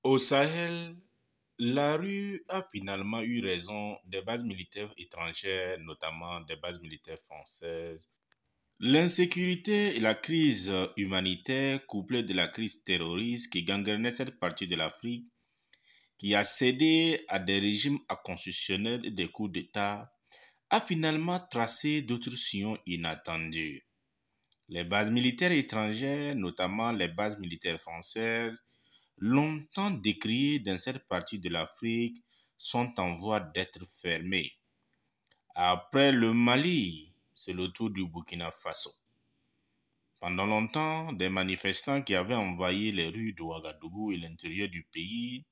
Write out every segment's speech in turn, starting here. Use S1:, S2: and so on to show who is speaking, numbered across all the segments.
S1: Au Sahel, la rue a finalement eu raison des bases militaires étrangères, notamment des bases militaires françaises. L'insécurité et la crise humanitaire, couplée de la crise terroriste qui gangrenait cette partie de l'Afrique, qui a cédé à des régimes inconstitutionnels et des coups d'État, a finalement tracé d'autres sillons inattendus. Les bases militaires étrangères, notamment les bases militaires françaises, longtemps décriées dans cette partie de l'Afrique, sont en voie d'être fermées. Après le Mali, c'est le tour du Burkina Faso. Pendant longtemps, des manifestants qui avaient envahi les rues de Ouagadougou et l'intérieur du pays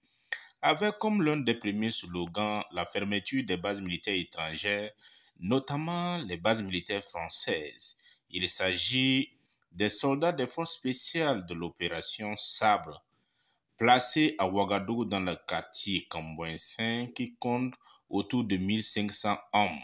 S1: avaient comme l'un des premiers slogans la fermeture des bases militaires étrangères, notamment les bases militaires françaises. Il s'agit des soldats des forces spéciales de l'opération Sabre, placés à Ouagadougou dans le quartier Cambouin-5 qui compte autour de 1500 hommes.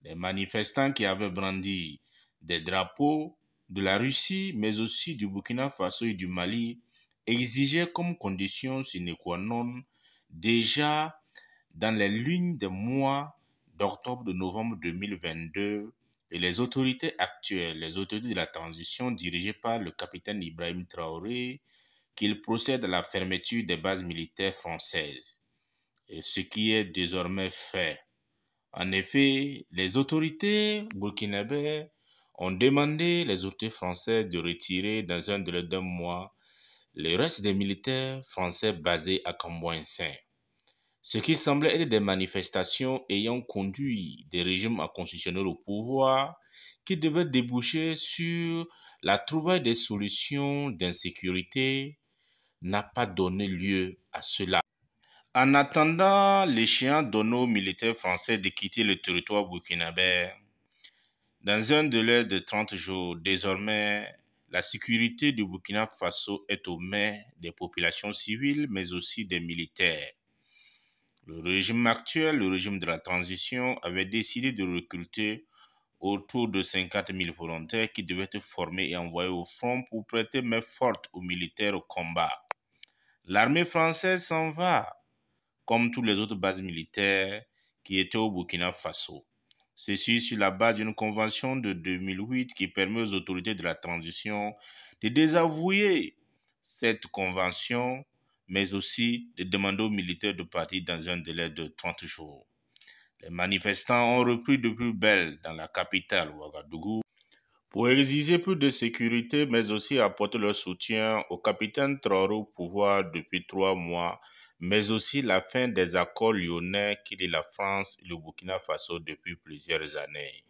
S1: Les manifestants qui avaient brandi des drapeaux de la Russie, mais aussi du Burkina Faso et du Mali, exigeaient comme condition sine qua non, déjà dans les lignes des mois d'octobre de novembre 2022, et les autorités actuelles, les autorités de la transition dirigées par le capitaine Ibrahim Traoré, qu'il procède à la fermeture des bases militaires françaises, et ce qui est désormais fait. En effet, les autorités burkinabées ont demandé les autorités françaises de retirer dans un délai d'un mois le reste des militaires français basés à Cambouin-5. Ce qui semblait être des manifestations ayant conduit des régimes inconstitutionnels au pouvoir qui devaient déboucher sur la trouvaille des solutions d'insécurité n'a pas donné lieu à cela. En attendant l'échéance donnée aux militaires français de quitter le territoire burkinabé, dans un délai de 30 jours, désormais, la sécurité du Burkina Faso est aux mains des populations civiles, mais aussi des militaires. Le régime actuel, le régime de la transition, avait décidé de recruter autour de 50 000 volontaires qui devaient être formés et envoyés au front pour prêter main forte aux militaires au combat. L'armée française s'en va, comme toutes les autres bases militaires qui étaient au Burkina Faso. Ceci sur la base d'une convention de 2008 qui permet aux autorités de la transition de désavouer cette convention, mais aussi de demander aux militaires de partir dans un délai de 30 jours. Les manifestants ont repris de plus belle dans la capitale, Ouagadougou, pour exiger plus de sécurité, mais aussi apporter leur soutien au capitaine Traoré au pouvoir depuis 3 mois, mais aussi la fin des accords lyonnais qui lient la France et le Burkina Faso depuis plusieurs années.